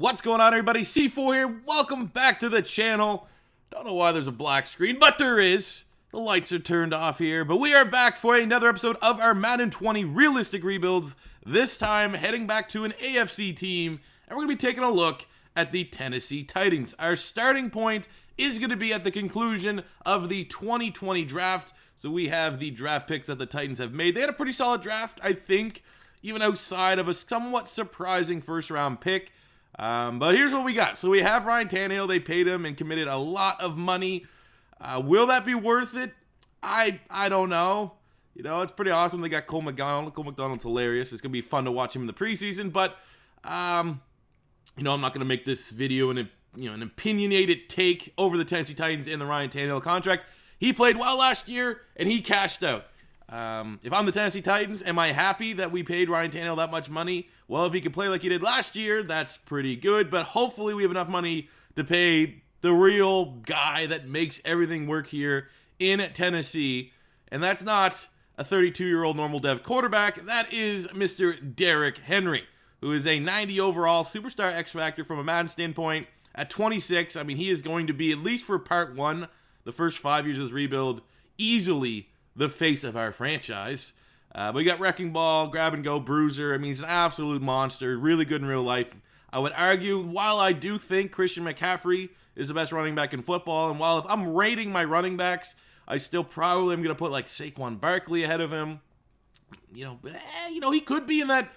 What's going on, everybody? C4 here. Welcome back to the channel. Don't know why there's a black screen, but there is. The lights are turned off here, but we are back for another episode of our Madden 20 realistic rebuilds. This time, heading back to an AFC team, and we're going to be taking a look at the Tennessee Titans. Our starting point is going to be at the conclusion of the 2020 draft. So we have the draft picks that the Titans have made. They had a pretty solid draft, I think, even outside of a somewhat surprising first-round pick. But here's what we got. So we have Ryan Tannehill. They paid him and committed a lot of money. Will that be worth it? I don't know. You know, it's pretty awesome. They got Cole McDonald. Cole McDonald's hilarious. It's going to be fun to watch him in the preseason. But, you know, I'm not going to make this video an opinionated take over the Tennessee Titans in the Ryan Tannehill contract. He played well last year, and he cashed out. If I'm the Tennessee Titans, am I happy that we paid Ryan Tannehill that much money? Well, if he could play like he did last year, that's pretty good. But hopefully we have enough money to pay the real guy that makes everything work here in Tennessee. And that's not a 32-year-old normal dev quarterback. That is Mr. Derrick Henry, who is a 90 overall superstar X-Factor from a Madden standpoint. At 26, I mean, he is going to be, at least for part one, the first 5 years of this rebuild, easily the face of our franchise. But we got Wrecking Ball, Grab and Go, Bruiser. I mean, he's an absolute monster, really good in real life. I would argue, while I do think Christian McCaffrey is the best running back in football, and while if I'm rating my running backs, I still probably am going to put like Saquon Barkley ahead of him. You know, he could be in that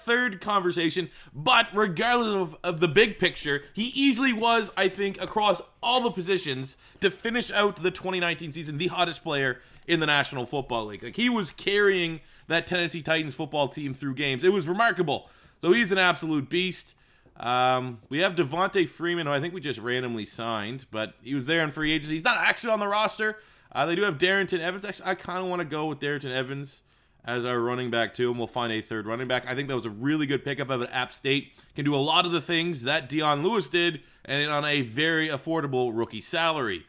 third conversation, but regardless of the big picture, he easily was, I think, across all the positions to finish out the 2019 season, the hottest player in the National Football League. Like, he was carrying that Tennessee Titans football team through games. It was remarkable. So he's an absolute beast. We have Devonta Freeman, who I think we just randomly signed, but he was there in free agency. He's not actually on the roster. They do have Darrington Evans. Actually, I kind of want to go with Darrington Evans as our running back too, and we'll find a third running back. I think that was a really good pickup of an App State. Can do a lot of the things that Dion Lewis did, and on a very affordable rookie salary.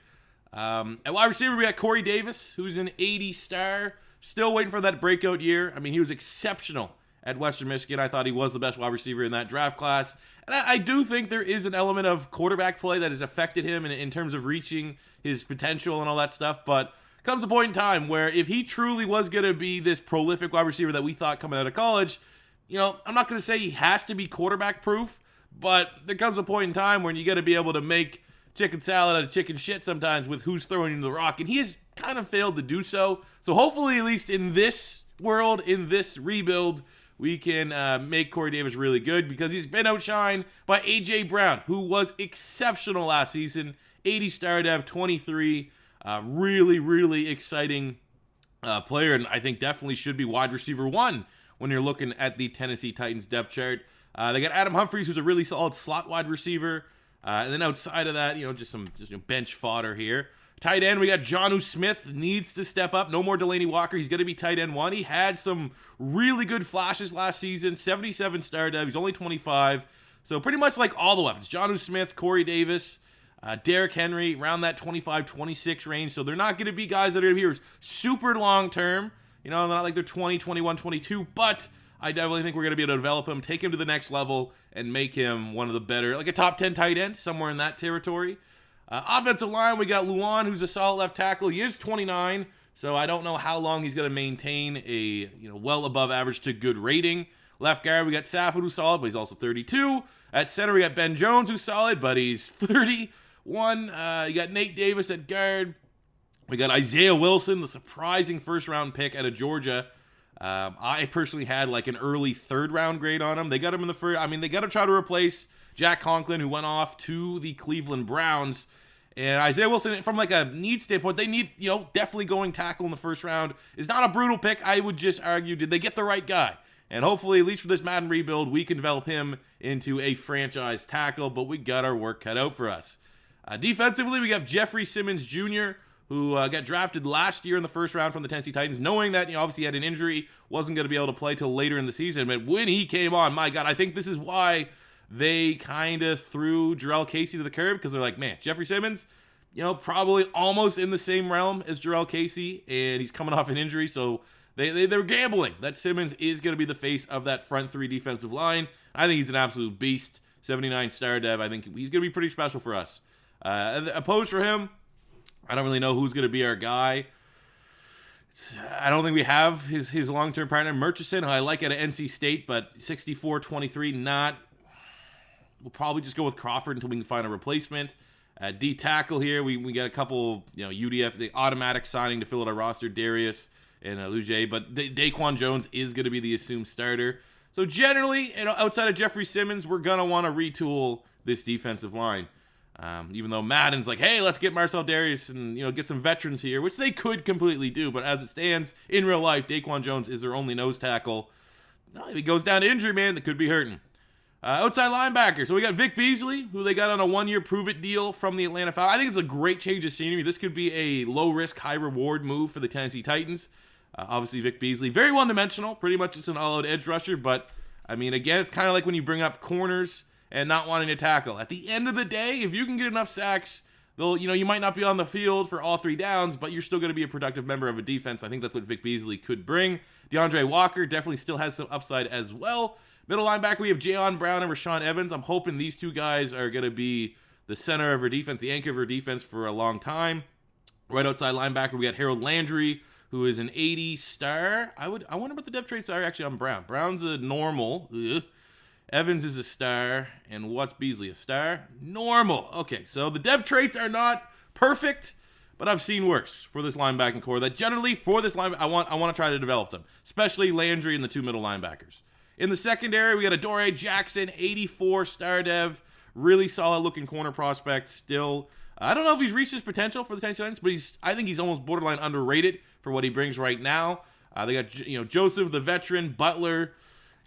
At wide receiver, we got Corey Davis, who's an 80 star. Still waiting for that breakout year. I mean, he was exceptional at Western Michigan. I thought he was the best wide receiver in that draft class. And I do think there is an element of quarterback play that has affected him in terms of reaching his potential and all that stuff. But comes a point in time where if he truly was going to be this prolific wide receiver that we thought coming out of college, you know, I'm not going to say he has to be quarterback proof, but there comes a point in time when you got to be able to make chicken salad out of chicken shit sometimes with who's throwing you the rock, and he has kind of failed to do so. So hopefully, at least in this world, in this rebuild, we can make Corey Davis really good, because he's been outshined by A.J. Brown, who was exceptional last season. 80 star dev, 23. Really, really exciting player, and I think definitely should be wide receiver one when you're looking at the Tennessee Titans depth chart. They got Adam Humphries, who's a really solid slot wide receiver. And then outside of that, you know, just bench fodder here. Tight end, we got Jonnu Smith, needs to step up. No more Delaney Walker. He's going to be tight end one. He had some really good flashes last season. 77 star dev. He's only 25. So pretty much like all the weapons. Jonnu Smith, Corey Davis, Derrick Henry, around that 25-26 range. So they're not going to be guys that are going to be here super long term. You know, not like they're 20, 21, 22. But I definitely think we're going to be able to develop him, take him to the next level, and make him one of the better, like a top 10 tight end, somewhere in that territory. Offensive line, we got Luan, who's a solid left tackle. He is 29, so I don't know how long he's going to maintain a well above average to good rating. Left guard, we got Saffold, who's solid, but he's also 32. At center, we got Ben Jones, who's solid, but he's 31. You got Nate Davis at guard. We got Isiah Wilson, the surprising first-round pick out of Georgia. I personally had like an early third-round grade on him. They got him in the first. I mean, they got to try to replace Jack Conklin, who went off to the Cleveland Browns. And Isiah Wilson, from like a need standpoint, they need, definitely going tackle in the first round. Is not a brutal pick. I would just argue, did they get the right guy? And hopefully, at least for this Madden rebuild, we can develop him into a franchise tackle, but we got our work cut out for us. Defensively, we have Jeffrey Simmons Jr., who got drafted last year in the first round from the Tennessee Titans, knowing that, obviously he had an injury, wasn't going to be able to play till later in the season. But when he came on, my God, I think this is why they kind of threw Jarrell Casey to the curb, because they're like, man, Jeffrey Simmons, probably almost in the same realm as Jarrell Casey, and he's coming off an injury, so they're gambling that Simmons is going to be the face of that front three defensive line. I think he's an absolute beast. 79 star dev. I think he's going to be pretty special for us. Opposed for him, I don't really know who's going to be our guy. I don't think we have his long-term partner, Murchison, who I like at NC State, but 64-23, not. We'll probably just go with Crawford until we can find a replacement. D tackle here, we got a couple, UDF, the automatic signing to fill out our roster, Darius and Luge, but Daquan Jones is going to be the assumed starter. So generally, outside of Jeffrey Simmons, we're going to want to retool this defensive line. Even though Madden's like, hey, let's get Marcel Darius and get some veterans here, which they could completely do, but as it stands, in real life, Daquan Jones is their only nose tackle. If he goes down to injury, man, that could be hurting. Outside linebacker. So we got Vic Beasley, who they got on a 1-year prove-it deal from the Atlanta Falcons. I think it's a great change of scenery. This could be a low-risk, high-reward move for the Tennessee Titans. Obviously, Vic Beasley, very one-dimensional. Pretty much just an all-out edge rusher. But, I mean, again, it's kind of like when you bring up corners and not wanting to tackle. At the end of the day, if you can get enough sacks, you might not be on the field for all 3 downs, but you're still going to be a productive member of a defense. I think that's what Vic Beasley could bring. DeAndre Walker definitely still has some upside as well. Middle linebacker, we have Jayon Brown and Rashawn Evans. I'm hoping these 2 guys are going to be the center of our defense, the anchor of our defense for a long time. Right outside linebacker, we got Harold Landry, who is an 80 star. I wonder what the depth traits are actually on Brown. Brown's a normal. Ugh. Evans is a star. And what's Beasley, a star? Normal. Okay, so the depth traits are not perfect, but I've seen worse for this linebacking core. That generally, for this line, I want to try to develop them, especially Landry and the 2 middle linebackers. In the secondary, we got Adoree Jackson, 84 star dev, really solid looking corner prospect still. I don't know if he's reached his potential for the Tennessee Titans, but I think he's almost borderline underrated for what he brings right now. They got Joseph, the veteran, Butler.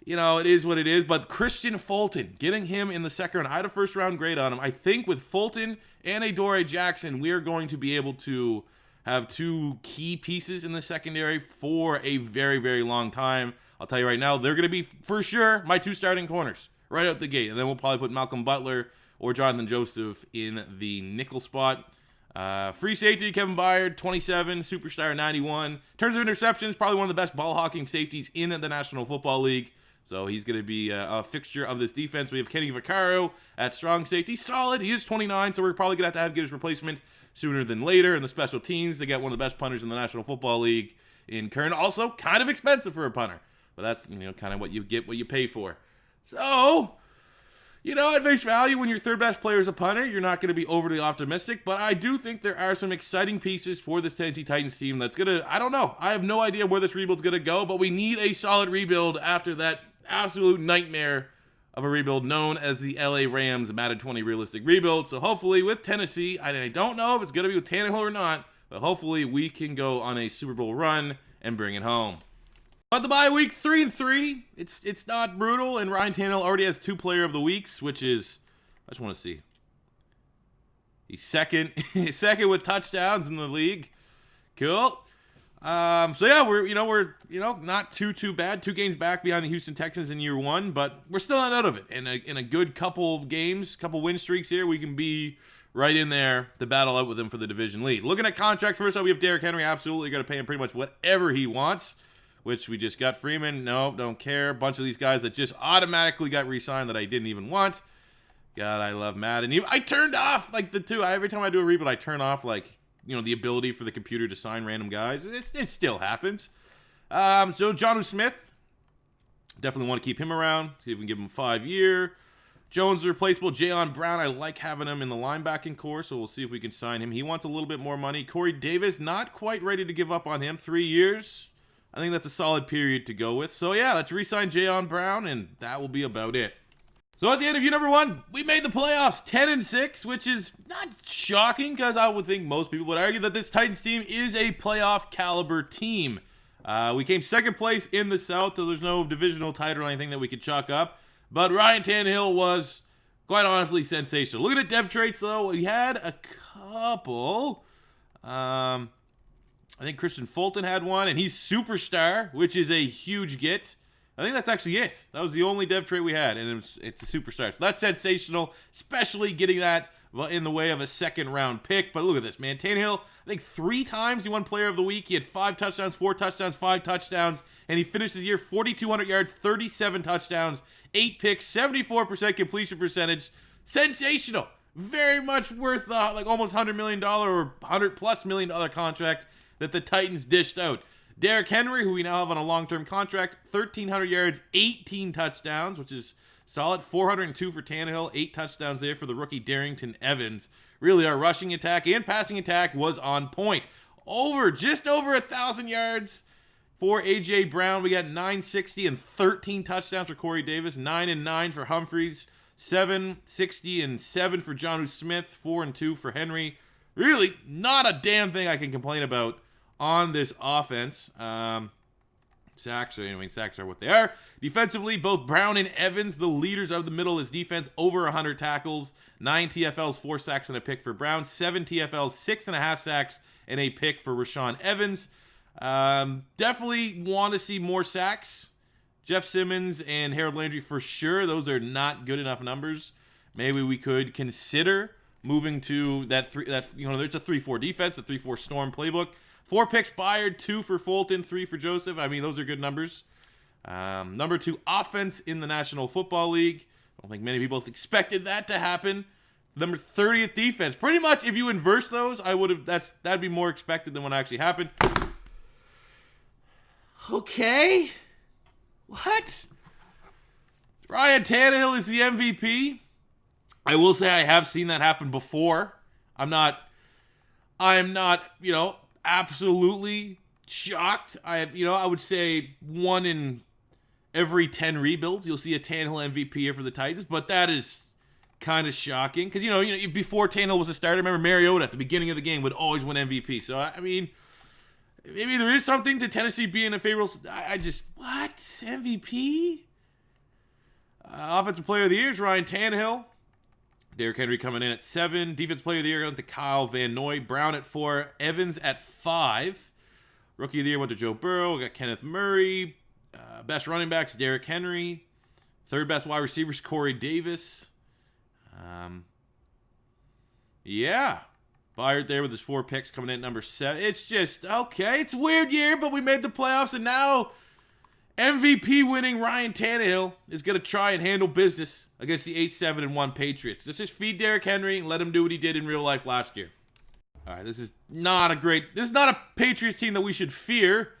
It is what it is. But Christian Fulton, getting him in the second round, I had a first round grade on him. I think with Fulton and Adoree Jackson, we are going to be able to have 2 key pieces in the secondary for a very, very long time. I'll tell you right now, they're going to be, for sure, my 2 starting corners right out the gate. And then we'll probably put Malcolm Butler or Jonathan Joseph in the nickel spot. Free safety, Kevin Byard, 27, superstar, 91. In terms of interceptions, probably one of the best ball-hawking safeties in the National Football League. So he's going to be a fixture of this defense. We have Kenny Vaccaro at strong safety. Solid. He is 29, so we're probably going to have to get his replacement sooner than later. In the special teams, they got one of the best punters in the National Football League in Kern. Also, kind of expensive for a punter. But that's, kind of what you get, what you pay for. So, at face value, when your third best player is a punter, you're not going to be overly optimistic. But I do think there are some exciting pieces for this Tennessee Titans team that's going to, I don't know. I have no idea where this rebuild's going to go, but we need a solid rebuild after that absolute nightmare of a rebuild known as the LA Rams Madden 20 realistic rebuild. So hopefully with Tennessee, I don't know if it's going to be with Tannehill or not, but hopefully we can go on a Super Bowl run and bring it home. But the bye week 3-3, it's not brutal, and Ryan Tannehill already has 2 player of the weeks, which is, I just want to see. He's second with touchdowns in the league. Cool. So yeah, we're not too bad. 2 games back behind the Houston Texans in year 1, but we're still not out of it. In a good couple games, couple win streaks here, we can be right in there to battle out with them for the division lead. Looking at contracts, first up, we have Derrick Henry. Absolutely going to pay him pretty much whatever he wants, which we just got. Freeman, no, don't care. A bunch of these guys that just automatically got re-signed that I didn't even want. God, I love Madden. I turned off the 2. Every time I do a rebuild, I turn off the ability for the computer to sign random guys. It still happens. So Jonnu Smith, definitely want to keep him around. See if we can give him a 5-year. Jones replaceable. Jayon Brown, I like having him in the linebacking core, so we'll see if we can sign him. He wants a little bit more money. Corey Davis, not quite ready to give up on him. 3 years. I think that's a solid period to go with. So yeah, let's re-sign Jayon Brown, and that will be about it. So at the end of year number 1, we made the playoffs 10-6, which is not shocking because I would think most people would argue that this Titans team is a playoff caliber team. We came second place in the South, so there's no divisional title or anything that we could chalk up. But Ryan Tannehill was quite honestly sensational. Looking at depth traits, though, we had a couple. I think Christian Fulton had one, and he's superstar, which is a huge get. I think that's actually it. That was the only dev trait we had, and it's a superstar. So that's sensational, especially getting that in the way of a second-round pick. But look at this, man. Tannehill, I think 3 times he won Player of the Week. He had 5 touchdowns, 4 touchdowns, 5 touchdowns, and he finished his year 4,200 yards, 37 touchdowns, 8 picks, 74% completion percentage. Sensational. Very much worth like almost $100 million or $100+ million contract that the Titans dished out. Derrick Henry, who we now have on a long-term contract, 1,300 yards, 18 touchdowns, which is solid. 402 for Tannehill, 8 touchdowns there for the rookie Darrington Evans. Really, our rushing attack and passing attack was on point. Just over 1,000 yards for A.J. Brown. We got 960 and 13 touchdowns for Corey Davis, 9 and 9 for Humphries, 760 and 7 for Jonnu Smith, 4 and 2 for Henry. Really, not a damn thing I can complain about on this offense. Sacks are what they are. Defensively, both Brown and Evans, the leaders of the middle of this defense, over 100 tackles, 9 TFLs, 4 sacks, and a pick for Brown, 7 TFLs, 6.5 sacks, and a pick for Rashaan Evans. Definitely want to see more sacks. Jeff Simmons and Harold Landry for sure. Those are not good enough numbers. Maybe we could consider moving to there's a 3-4 defense, a 3-4 Storm playbook. 4 picks Byard, 2 for Fulton, 3 for Joseph. I mean, those are good numbers. Number 2 offense in the National Football League. I don't think many people expected that to happen. Number 30th defense. Pretty much, if you inverse those, that'd be more expected than what actually happened. Okay. What? Ryan Tannehill is the MVP. I will say I have seen that happen before. I am not, absolutely shocked. I would say 1 in every 10 rebuilds, you'll see a Tannehill MVP here for the Titans, but that is kind of shocking because, before Tannehill was a starter, remember Mariota at the beginning of the game would always win MVP. So, I mean, maybe there is something to Tennessee being a favorable. What? MVP? Offensive Player of the Year is Ryan Tannehill. Derrick Henry coming in at 7. Defense Player of the Year went to Kyle Van Noy. Brown at 4. Evans at 5. Rookie of the Year went to Joe Burrow. We got Kenneth Murray. Best running backs, Derrick Henry. Third best wide receivers, Corey Davis. Byard there with his 4 picks coming in at number 7. It's just, okay, it's a weird year, but we made the playoffs, and now MVP winning Ryan Tannehill is going to try and handle business against the 8-7-1 Patriots. Let's just feed Derrick Henry and let him do what he did in real life last year. All right, this is not a Patriots team that we should fear.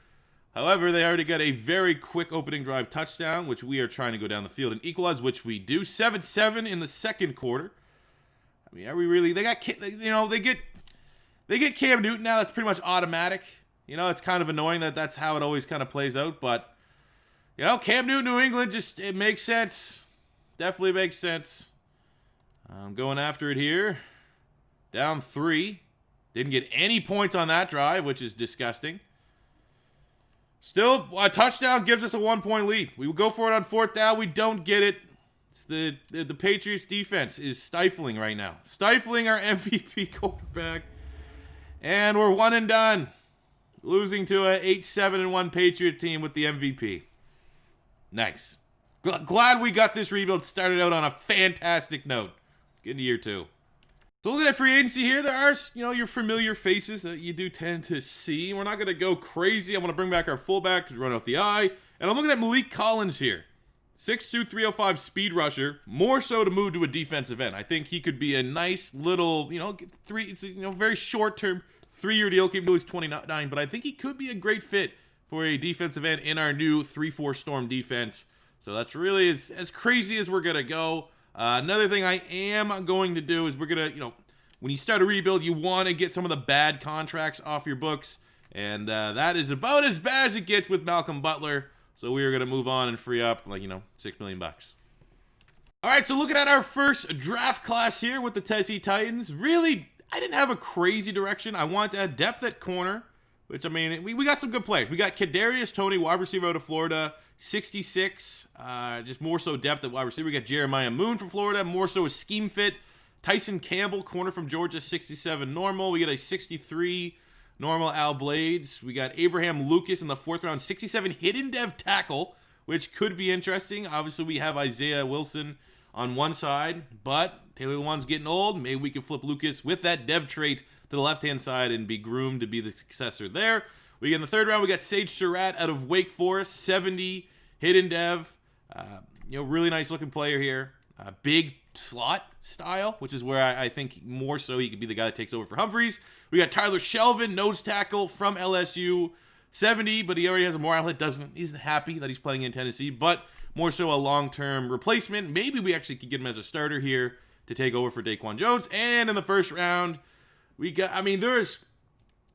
However, they already got a very quick opening drive touchdown, which we are trying to go down the field and equalize, which we do. 7-7 in the second quarter. I mean, are we really? They get Cam Newton now. That's pretty much automatic. It's kind of annoying that's how it always kind of plays out, but Cam Newton, New England, it makes sense. Definitely makes sense. I'm going after it here. Down 3. Didn't get any points on that drive, which is disgusting. Still, a touchdown gives us a 1-point lead. We will go for it on 4th down. We don't get it. It's the Patriots defense is stifling right now. Stifling our MVP quarterback. And we're 1 and done. Losing to a 8-7-1 Patriot team with the MVP. Nice. Glad we got this rebuild started out on a fantastic note. Let's get into year 2. So looking at free agency here, there are, your familiar faces that you do tend to see. We're not going to go crazy. I want to bring back our fullback because we're running off the eye. And I'm looking at Malik Collins here. 6'2", 305 speed rusher. More so to move to a defensive end. I think he could be a nice little, very short-term 3-year deal. Keep him to his 29, but I think he could be a great fit for a defensive end in our new 3-4 Storm defense. So that's really as crazy as we're going to go. Another thing I am going to do is we're going to, when you start a rebuild, you want to get some of the bad contracts off your books. And that is about as bad as it gets with Malcolm Butler. So we are going to move on and free up, $6 million. All right, so looking at our first draft class here with the Tennessee Titans. Really, I didn't have a crazy direction. I wanted to add depth at corner, which, we got some good players. We got Kadarius Toney, wide receiver out of Florida, 66. Just more so depth at wide receiver. We got Jeremiah Moon from Florida, more so a scheme fit. Tyson Campbell, corner from Georgia, 67 normal. We got a 63 normal Al Blades. We got Abraham Lucas in the 4th round, 67 hidden dev tackle, which could be interesting. Obviously, we have Isiah Wilson on one side, but Taylor Lewan's getting old. Maybe we can flip Lucas with that dev trait to the left-hand side and be groomed to be the successor there. We get in the third round, we got Sage Surratt out of Wake Forest, 70, hidden dev. Really nice looking player here. Big slot style, which is where I think more so he could be the guy that takes over for Humphreys. We got Tyler Shelvin, nose tackle from LSU, 70, but he already has a morale hit. Isn't happy that he's playing in Tennessee, but more so a long-term replacement. Maybe we actually could get him as a starter here to take over for Daquan Jones. And in the first round, we got, there's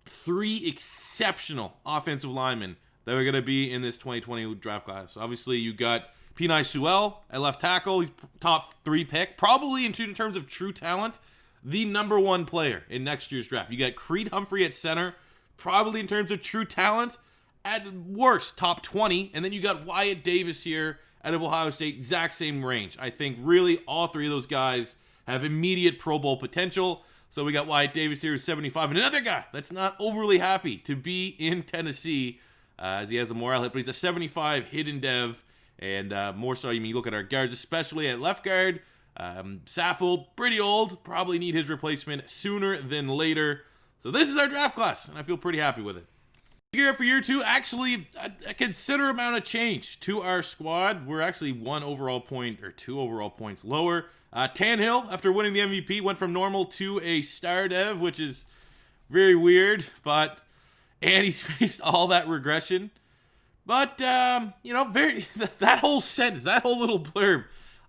3 exceptional offensive linemen that are going to be in this 2020 draft class. Obviously, you got Penei Sewell at left tackle. He's top 3 pick. Probably in terms of true talent, the #1 player in next year's draft. You got Creed Humphrey at center. Probably in terms of true talent, at worst, top 20. And then you got Wyatt Davis here out of Ohio State. Exact same range. I think really all 3 of those guys have immediate Pro Bowl potential. So we got Wyatt Davis here, 75. And another guy that's not overly happy to be in Tennessee as he has a morale hit. But he's a 75 hidden dev. And more so, you look at our guards, especially at left guard. Saffold, pretty old. Probably need his replacement sooner than later. So this is our draft class, and I feel pretty happy with it. Here for year 2, actually a considerable amount of change to our squad. We're actually 1 overall point or 2 overall points lower. Tannehill, after winning the MVP, went from normal to a star dev, which is very weird, and he's faced all that regression. But, that whole sentence, that whole little blurb,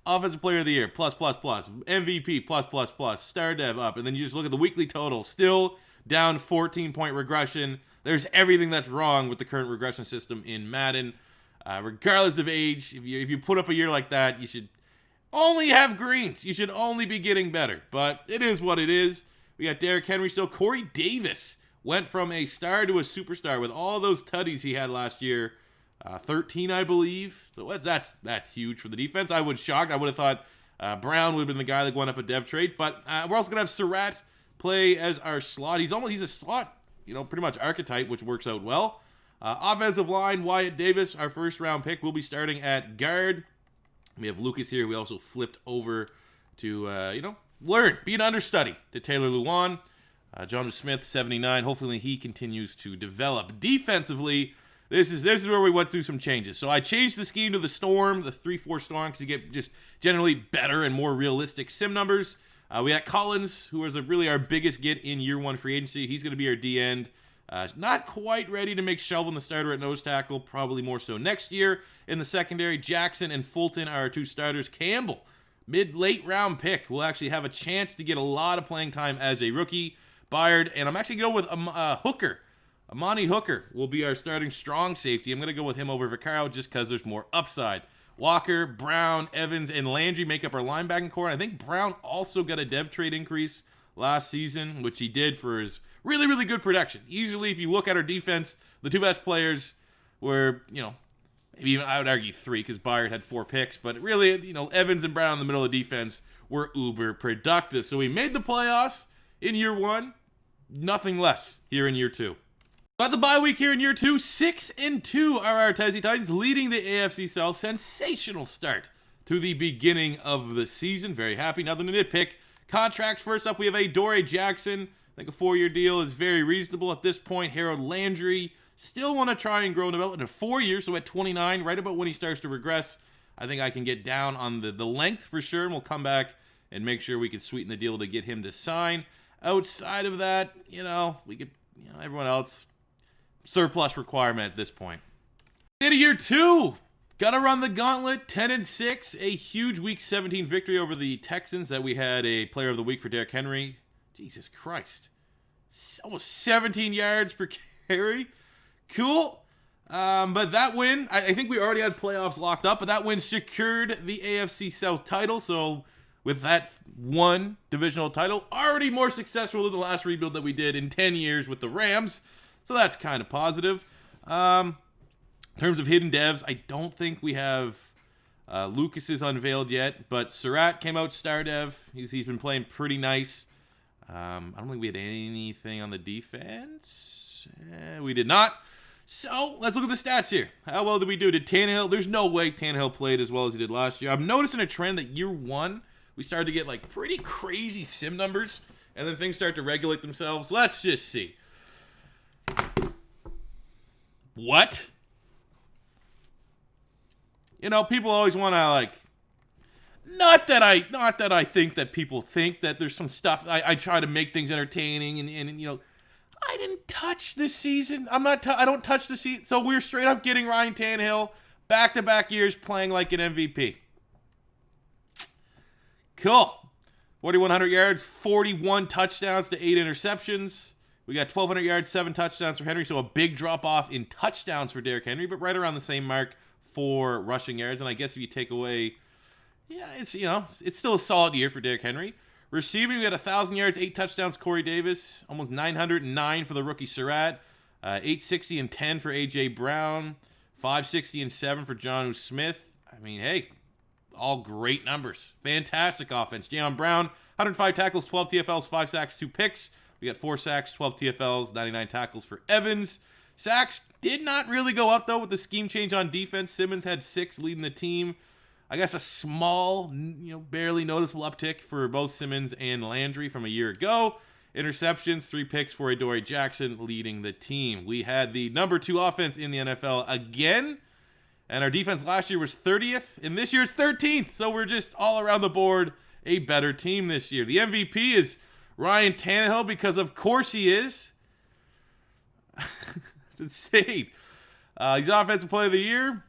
Offensive Player of the Year, plus, MVP, plus, star dev up, and then you just look at the weekly total, still down 14-point regression. There's everything that's wrong with the current regression system in Madden. Regardless of age, if you put up a year like that, you should only have greens. You should only be getting better. But it is what it is. We got Derrick Henry still. Corey Davis went from a star to a superstar with all those tutties he had last year. 13, I believe. So that's huge for the defense. I was shocked. I would have thought Brown would have been the guy that went up a dev trade. But we're also going to have Surratt play as our slot. He's a slot, pretty much archetype, which works out well. Offensive line, Wyatt Davis, our first-round pick, will be starting at guard. We have Lucas here. We also flipped over to, be an understudy to Taylor Lewan. Jonathan Smith, 79. Hopefully he continues to develop. Defensively, this is where we went through some changes. So I changed the scheme to the Storm, the 3-4 Storm, because you get just generally better and more realistic sim numbers. We got Collins, who is really our biggest get in year 1 free agency. He's going to be our D-end. Not quite ready to make Shelvin the starter at nose tackle. Probably more so next year. In the secondary, Jackson and Fulton are our 2 starters. Campbell, mid-late round pick, will actually have a chance to get a lot of playing time as a rookie. Byard, and I'm actually going with Hooker. Amani Hooker will be our starting strong safety. I'm going to go with him over Vaccaro just because there's more upside. Walker, Brown, Evans, and Landry make up our linebacking core. I think Brown also got a dev trade increase last season, which he did for his really, really good production. Usually, if you look at our defense, the 2 best players were, maybe even I would argue 3 because Byard had 4 picks. But really, Evans and Brown in the middle of the defense were uber productive. So we made the playoffs in year 1. Nothing less here in year 2. Got the bye week here in year 2. 6-2 are our Tennessee Titans, leading the AFC South. Sensational start to the beginning of the season. Very happy. Nothing to nitpick. Contracts first up, we have Adoree Jackson. I think a 4-year deal is very reasonable at this point. Harold Landry, still want to try and grow and develop in 4 years, so at 29, right about when he starts to regress, I think I can get down on the length for sure, and we'll come back and make sure we can sweeten the deal to get him to sign. Outside of that, we could, everyone else, surplus requirement at this point. In year 2, gotta run the gauntlet, 10-6, a huge week 17 victory over the Texans that we had a player of the week for Derrick Henry. Jesus Christ. Almost 17 yards per carry. Cool. But that win, I think we already had playoffs locked up, but that win secured the AFC South title. So with that 1 divisional title, already more successful than the last rebuild that we did in 10 years with the Rams. So that's kind of positive. In terms of hidden devs, I don't think we have Lucas's unveiled yet, but Surratt came out star dev. He's been playing pretty nice. I don't think we had anything on the defense. We did not. So, let's look at the stats here. How well did we do? Did Tannehill? There's no way Tannehill played as well as he did last year. I'm noticing a trend that year one, we started to get like pretty crazy sim numbers, and then things start to regulate themselves. Let's just see. What? You know, people always want to like, not that I think that people think that there's some stuff. I try to make things entertaining, and you know, I didn't touch this season. I don't touch the season. So we're straight up getting Ryan Tannehill back-to-back years playing like an MVP. Cool. 4,100 yards, 41 touchdowns to 8 interceptions. We got 1,200 yards, 7 touchdowns for Henry. So a big drop-off in touchdowns for Derrick Henry, but right around the same mark for rushing yards. And I guess if you take away, yeah, it's still a solid year for Derrick Henry. Receiving, we got 1,000 yards, 8 touchdowns, Corey Davis. Almost 909 for the rookie Surratt. 860 and 10 for A.J. Brown. 560 and 7 for Jonnu Smith. I mean, hey, all great numbers. Fantastic offense. Jayon Brown, 105 tackles, 12 TFLs, 5 sacks, 2 picks. We got 4 sacks, 12 TFLs, 99 tackles for Evans. Sacks did not really go up, though, with the scheme change on defense. Simmons had 6 leading the team. I guess a small, barely noticeable uptick for both Simmons and Landry from a year ago. Interceptions, 3 picks for Adoree Jackson leading the team. We had the number 2 offense in the NFL again, and our defense last year was 30th, and this year it's 13th, so we're just all around the board a better team this year. The MVP is Ryan Tannehill because of course he is. It's insane. He's Offensive Player of the Year.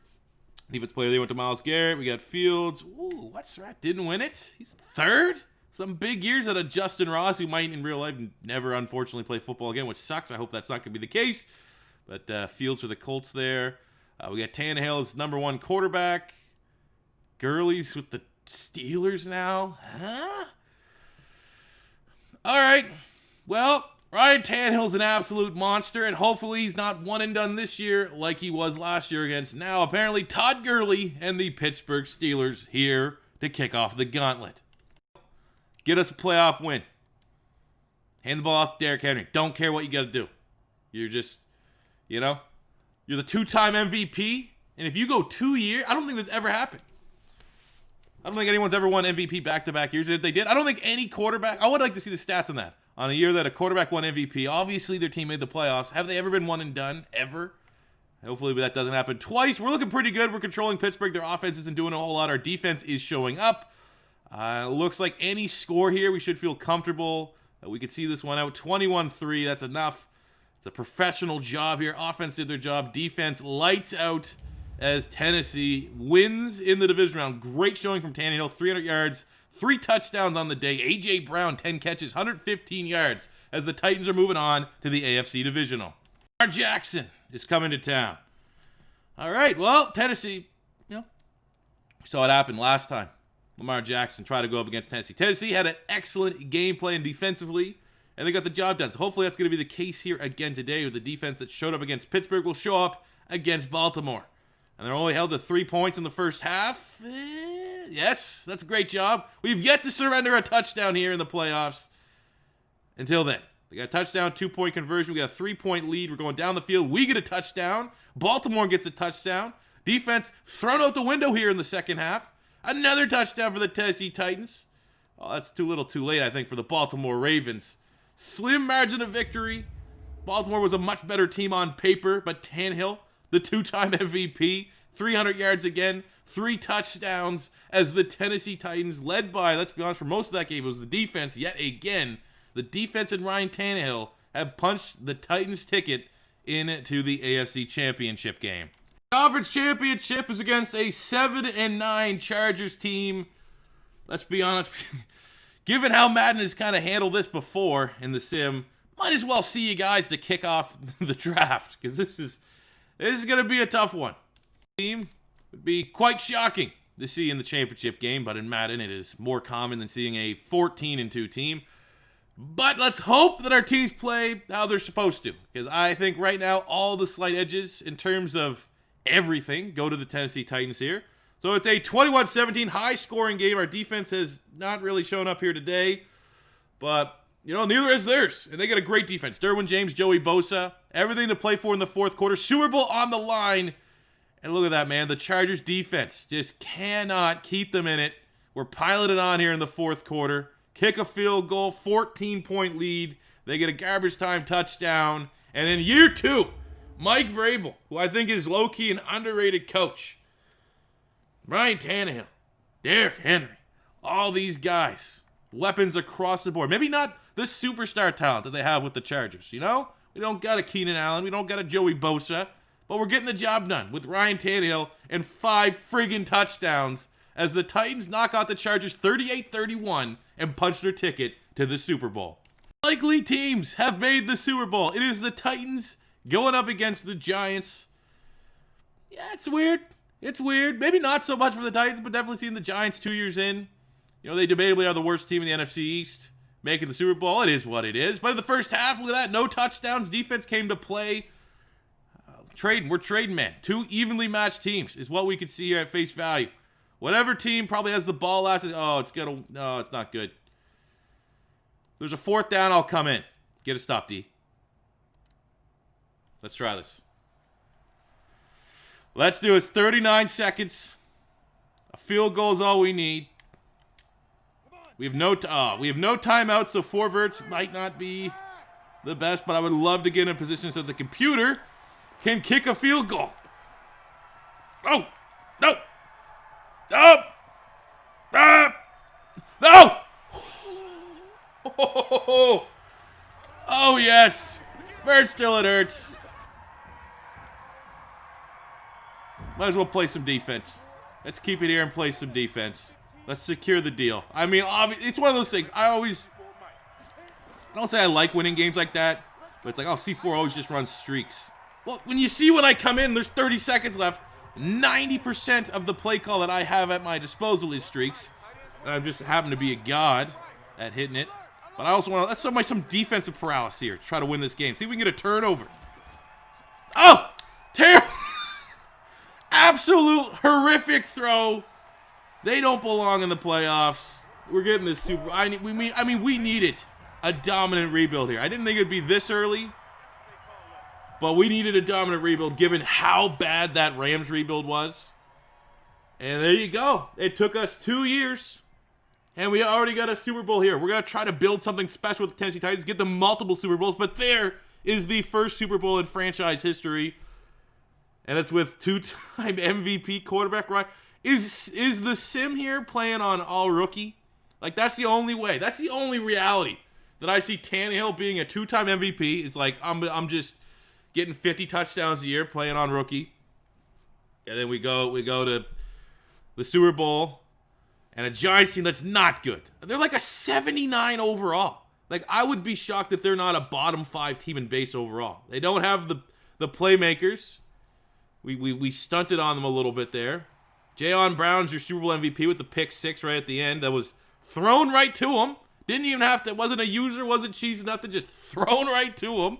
Defensive Player of the Year went to Myles Garrett. We got Fields. Ooh, what's that? Didn't win it. He's 3rd. Some big years out of Justin Ross, who might in real life never, unfortunately, play football again, which sucks. I hope that's not going to be the case. But Fields for the Colts there. We got Tannehill as number 1 quarterback. Gurley's with the Steelers now. Huh? All right. Well, Ryan Tannehill's an absolute monster, and hopefully he's not one and done this year like he was last year against now apparently Todd Gurley and the Pittsburgh Steelers here to kick off the gauntlet. Get us a playoff win. Hand the ball off to Derrick Henry. Don't care what you got to do. You're just, you're the 2-time MVP, and if you go 2 years, I don't think this ever happened. I don't think anyone's ever won MVP back-to-back years. If they did, I don't think any quarterback, I would like to see the stats on that. On a year that a quarterback won MVP, obviously their team made the playoffs. Have they ever been one and done? Ever? Hopefully that doesn't happen twice. We're looking pretty good. We're controlling Pittsburgh. Their offense isn't doing a whole lot. Our defense is showing up. Looks like any score here, we should feel comfortable. We could see this one out. 21-3, that's enough. It's a professional job here. Offense did their job. Defense lights out as Tennessee wins in the division round. Great showing from Tannehill. 300 yards. 3 touchdowns on the day. A.J. Brown, 10 catches, 115 yards as the Titans are moving on to the AFC Divisional. Lamar Jackson is coming to town. All right, well, Tennessee, we saw it happen last time. Lamar Jackson tried to go up against Tennessee. Tennessee had an excellent game plan defensively, and they got the job done. So hopefully that's going to be the case here again today with the defense that showed up against Pittsburgh will show up against Baltimore. And they're only held to 3 points in the first half. Yes, that's a great job. We've yet to surrender a touchdown here in the playoffs. Until then, they got a touchdown, 2-point conversion. We got a 3-point lead. We're going down the field. We get a touchdown. Baltimore gets a touchdown. Defense thrown out the window here in the second half. Another touchdown for the Tennessee Titans. Oh, that's too little too late, I think, for the Baltimore Ravens. Slim margin of victory. Baltimore was a much better team on paper, but Tannehill, the 2-time MVP, 300 yards again, 3 touchdowns as the Tennessee Titans, led by, let's be honest, for most of that game, it was the defense yet again. The defense and Ryan Tannehill have punched the Titans' ticket into the AFC Championship game. The Conference Championship is against a 7-9 Chargers team. Let's be honest, given how Madden has kind of handled this before in the sim, might as well see you guys to kick off the draft, because this is going to be a tough one. Team would be quite shocking to see in the championship game, but in Madden it is more common than seeing a 14-2 team. But let's hope that our teams play how they're supposed to, because I think right now all the slight edges in terms of everything go to the Tennessee Titans here. So it's a 21-17 high-scoring game. Our defense has not really shown up here today, but neither has theirs. And they got a great defense. Derwin James, Joey Bosa, Everything to play for in the fourth quarter. Super Bowl on the line. And look at that, man. The Chargers defense just cannot keep them in it. We're piling it on here in the fourth quarter. Kick a field goal, 14-point lead. They get a garbage time touchdown. And in year 2, Mike Vrabel, who I think is low-key an underrated coach. Ryan Tannehill, Derrick Henry, all these guys. Weapons across the board. Maybe not the superstar talent that they have with the Chargers, you know? We don't got a Keenan Allen. We don't got a Joey Bosa. But we're getting the job done with Ryan Tannehill and 5 friggin' touchdowns as the Titans knock out the Chargers 38-31 and punch their ticket to the Super Bowl. Likely teams have made the Super Bowl. It is the Titans going up against the Giants. Yeah, it's weird. It's weird. Maybe not so much for the Titans, but definitely seeing the Giants 2 years in. You know, they debatably are the worst team in the NFC East. Making the Super Bowl, it is what it is. But in the first half, look at that. No touchdowns. Defense came to play. We're trading, man. 2 evenly matched teams is what we can see here at face value. Whatever team probably has the ball last. No, it's not good. There's a 4th down. I'll come in. Get a stop, D. Let's try this. Let's do it. 39 seconds. A field goal is all we need. We have no timeouts, so 4 verts might not be the best, but I would love to get in a position so the computer can kick a field goal. Oh, no. No. No. Oh, yes. Vert still it hurts. Might as well play some defense. Let's keep it here and play some defense. Let's secure the deal. I mean, it's one of those things. I don't say I like winning games like that, but it's like, oh, C4 always just runs streaks. Well, when you see when I come in, there's 30 seconds left. 90% of the play call that I have at my disposal is streaks. And I just happen to be a god at hitting it. But I also want to, let's some defensive paralysis here to try to win this game. See if we can get a turnover. Oh! Terrible! Absolute horrific throw. They don't belong in the playoffs. We're getting this Super Bowl. I mean, we needed a dominant rebuild here. I didn't think it'd be this early, but we needed a dominant rebuild given how bad that Rams rebuild was. And there you go. It took us 2 years, and we already got a Super Bowl here. We're going to try to build something special with the Tennessee Titans, get them multiple Super Bowls, but there is the first Super Bowl in franchise history, and it's with 2-time MVP quarterback, right? Is the sim here playing on all rookie? Like, that's the only way. That's the only reality that I see Tannehill being a 2-time MVP. Is like, I'm just getting 50 touchdowns a year playing on rookie. And then we go to the Super Bowl and a Giants team that's not good. They're like a 79 overall. Like, I would be shocked if they're not a bottom 5 team in base overall. They don't have the playmakers. We stunted on them a little bit there. Jayon Brown's your Super Bowl MVP with the pick 6 right at the end. That was thrown right to him. Didn't even have to, wasn't a user, wasn't cheesing, nothing, just thrown right to him.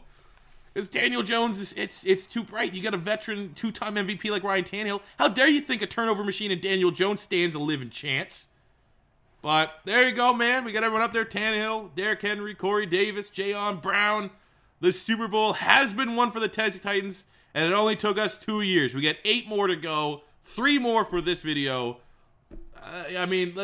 Because Daniel Jones, it's too bright. You got a veteran 2-time MVP like Ryan Tannehill. How dare you think a turnover machine and Daniel Jones stands a living chance? But there you go, man. We got everyone up there. Tannehill, Derrick Henry, Corey Davis, Jayon Brown. The Super Bowl has been won for the Tennessee Titans, and it only took us 2 years. We got 8 more to go. 3 more for this video. I mean,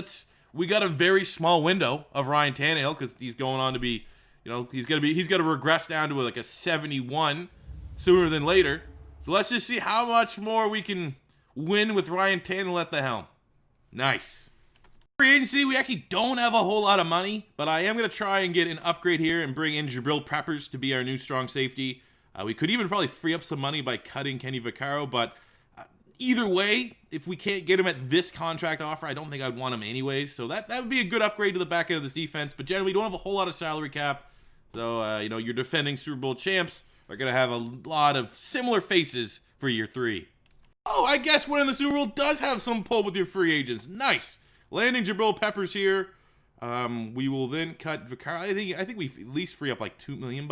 we got a very small window of Ryan Tannehill because he's going on to be, you know, he's going to regress down to like a 71 sooner than later. So let's just see how much more we can win with Ryan Tannehill at the helm. Nice. Free agency, we actually don't have a whole lot of money, but I am going to try and get an upgrade here and bring in Jabril Peppers to be our new strong safety. We could even probably free up some money by cutting Kenny Vaccaro, but either way, if we can't get him at this contract offer, I don't think I'd want him anyways. So that would be a good upgrade to the back end of this defense. But generally, we don't have a whole lot of salary cap. So, you know, your defending Super Bowl champs are going to have a lot of similar faces for year 3. Oh, I guess winning the Super Bowl does have some pull with your free agents. Nice. Landing Jabril Peppers here. We will then cut Vaccaro. I think we at least free up like $2 million.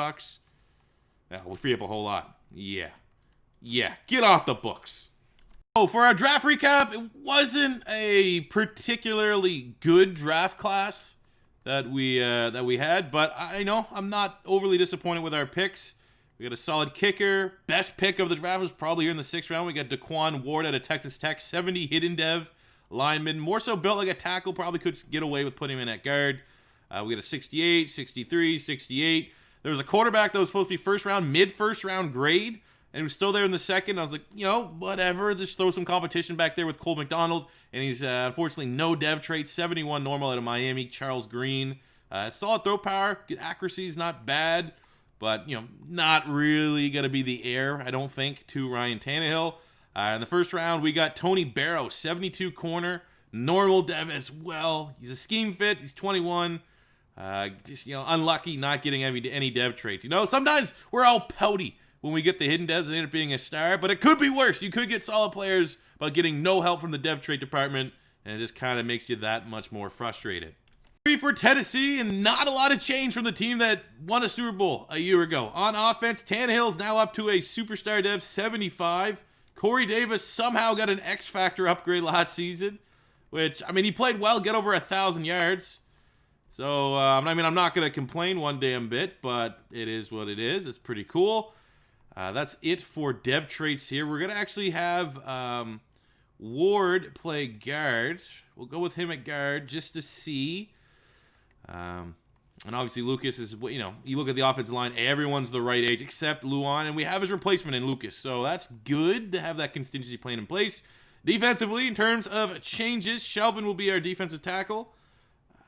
Yeah, we'll free up a whole lot. Yeah. Get off the books. Oh, for our draft recap, it wasn't a particularly good draft class that we had, but I know I'm not overly disappointed with our picks. We got a solid kicker. Best pick of the draft was probably here in the 6th round. We got Daquan Ward out of Texas Tech. 70 hidden dev lineman. More so built like a tackle. Probably could get away with putting him in at guard. We got a 68, 63, 68. There was a quarterback that was supposed to be first round, mid-first round grade, and he was still there in the 2nd. I was like, whatever. Just throw some competition back there with Cole McDonald. And he's unfortunately no dev trait. 71 normal out of Miami. Charles Green. Solid throw power. Good accuracy is not bad. But, not really going to be the heir, I don't think, to Ryan Tannehill. In the 1st round, we got Tony Barrow, 72 corner. Normal dev as well. He's a scheme fit. He's 21. Just unlucky not getting any dev traits. Sometimes we're all pouty when we get the hidden devs and end up being a star, but it could be worse. You could get solid players but getting no help from the dev trait department, and it just kind of makes you that much more frustrated. 3 for Tennessee, and not a lot of change from the team that won a Super Bowl a year ago. On offense, Tannehill's now up to a superstar dev 75. Corey Davis somehow got an X Factor upgrade last season, which, he played well, get over 1,000 yards. So, I'm not going to complain one damn bit, but it is what it is. It's pretty cool. That's it for dev traits here. We're going to actually have Ward play guard. We'll go with him at guard just to see. And obviously Lucas is, you look at the offensive line, everyone's the right age except Luan, and we have his replacement in Lucas. So that's good to have that contingency plan in place. Defensively, in terms of changes, Shelvin will be our defensive tackle.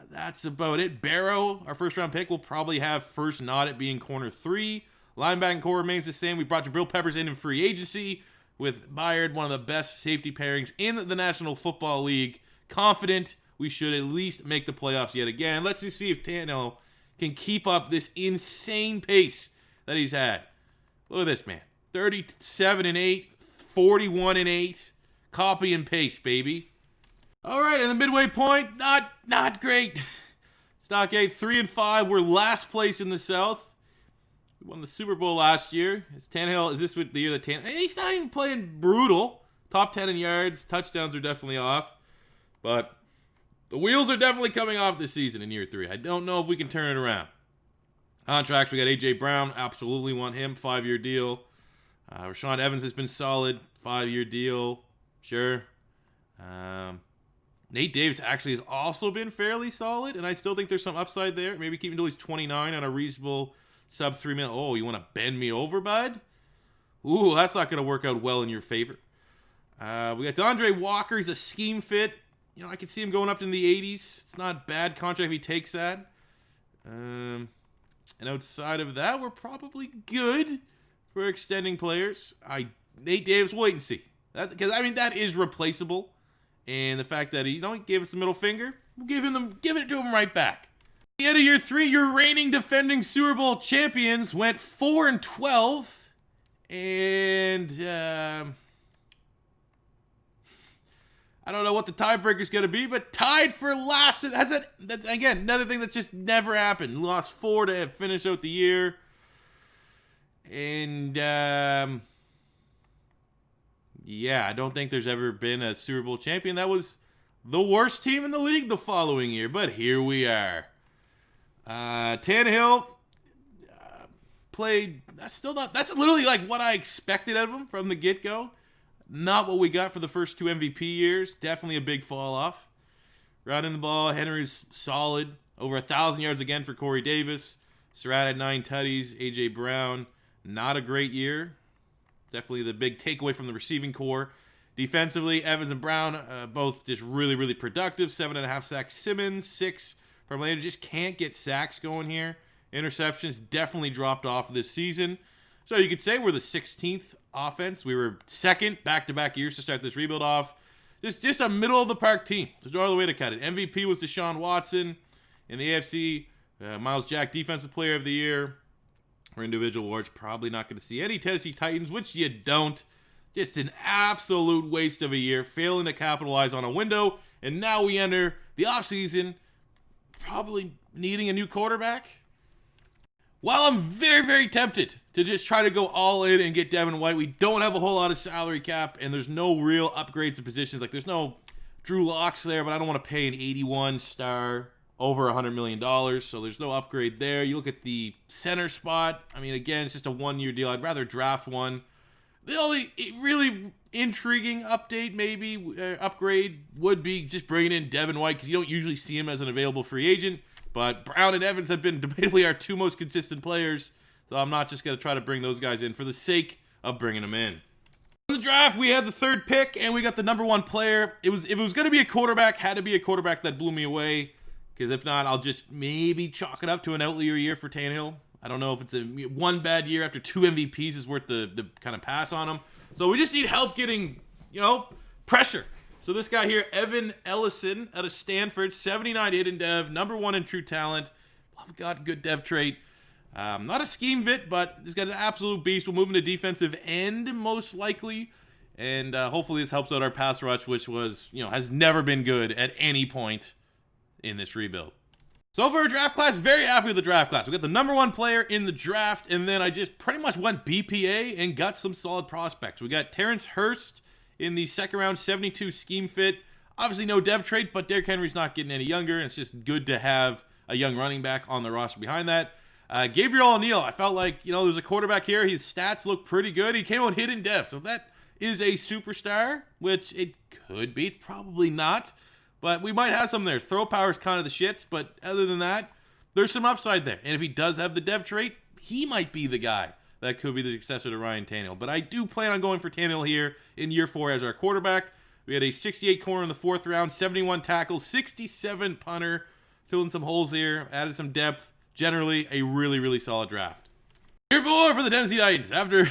That's about it. Barrow, our 1st round pick, will probably have first nod at being corner 3. Linebacking core remains the same. We brought Jabril Peppers in free agency with Byard, one of the best safety pairings in the National Football League. Confident we should at least make the playoffs yet again. Let's just see if Tannehill can keep up this insane pace that he's had. Look at this, man. 37-8, 41-8. Copy and paste, baby. All right, and the midway point, not great. Stock 8, 3-5. We're last place in the South. We won the Super Bowl last year. Is this the year that Tannehill? He's not even playing brutal. Top 10 in yards. Touchdowns are definitely off. But the wheels are definitely coming off this season in year 3. I don't know if we can turn it around. Contracts, we got A.J. Brown. Absolutely want him. 5-year deal. Rashaan Evans has been solid. 5-year deal. Sure. Nate Davis actually has also been fairly solid, and I still think there's some upside there. Maybe keep him until he's 29 on a reasonable sub 3 minute. Oh, you want to bend me over, bud? Ooh, that's not going to work out well in your favor. We got DeAndre Walker. He's a scheme fit. I can see him going up in the 80s. It's not a bad contract if he takes that. And outside of that, we're probably good for extending players. Nate Davis, wait and see. Because that is replaceable. And the fact that he gave us the middle finger, we'll give it to him right back. At the end of year 3, your reigning defending Super Bowl champions went 4-12. And I don't know what the tiebreaker's going to be, but tied for last. That's again another thing that just never happened. Lost 4 to finish out the year. And yeah, I don't think there's ever been a Super Bowl champion that was the worst team in the league the following year, but here we are. Tannehill played. That's literally like what I expected of him from the get-go. Not what we got for the first 2 MVP years. Definitely a big fall off. Running the ball, Henry's solid. Over 1,000 yards again for Corey Davis. Surratt had 9 tutties. A.J. Brown, not a great year. Definitely the big takeaway from the receiving core. Defensively, Evans and Brown both just really, really productive. 7.5 sacks. Simmons, 6 from later. Just can't get sacks going here. Interceptions definitely dropped off this season. So you could say we're the 16th offense. We were 2nd back-to-back years to start this rebuild off. Just a middle-of-the-park team. There's no other way to cut it. MVP was Deshaun Watson. In the AFC, Miles Jack, Defensive Player of the Year. For individual awards, probably not going to see any Tennessee Titans, which you don't. Just an absolute waste of a year, failing to capitalize on a window. And now we enter the offseason, probably needing a new quarterback. While I'm very, very tempted to just try to go all in and get Devin White, we don't have a whole lot of salary cap, and there's no real upgrades to positions. Like, there's no Drew Locks there, but I don't want to pay an 81 star over $100 million, so there's no upgrade there. You look at the center spot. I mean, again, it's just a one-year deal. I'd rather draft one. The only really intriguing update, maybe, upgrade, would be just bringing in Devin White, because you don't usually see him as an available free agent. But Brown and Evans have been debatably our two most consistent players, so I'm not just going to try to bring those guys in for the sake of bringing them in. In the draft, we had the third pick, and we got the number one player. If it was going to be a quarterback, had to be a quarterback that blew me away. Because if not, I'll just maybe chalk it up to an outlier year for Tannehill. I don't know if it's one bad year after 2 MVPs is worth the kind of pass on him. So we just need help getting, pressure. So this guy here, Evan Ellison out of Stanford, 79 hidden dev, number one in true talent. Love got good dev trait. Not a scheme fit, but this guy's an absolute beast. We'll move into defensive end most likely. And hopefully this helps out our pass rush, which was, has never been good at any point in this rebuild. So for our draft class, very happy with the draft class. We got the number one player in the draft, and then I just pretty much went BPA and got some solid prospects. We got Terrence Hurst in the second round, 72 scheme fit. Obviously no dev trait, but Derrick Henry's not getting any younger, and it's just good to have a young running back on the roster behind that. Gabriel O'Neal, I felt like, there's a quarterback here. His stats look pretty good. He came out hidden dev, so that is a superstar, which it could be. It's probably not. But we might have some there. Throw power is kind of the shits, but other than that, there's some upside there. And if he does have the dev trait, he might be the guy that could be the successor to Ryan Tannehill. But I do plan on going for Tannehill here in year 4 as our quarterback. We had a 68 corner in the 4th round, 71 tackles, 67 punter, filling some holes here, added some depth. Generally, a really, really solid draft. Year 4 for the Tennessee Titans. After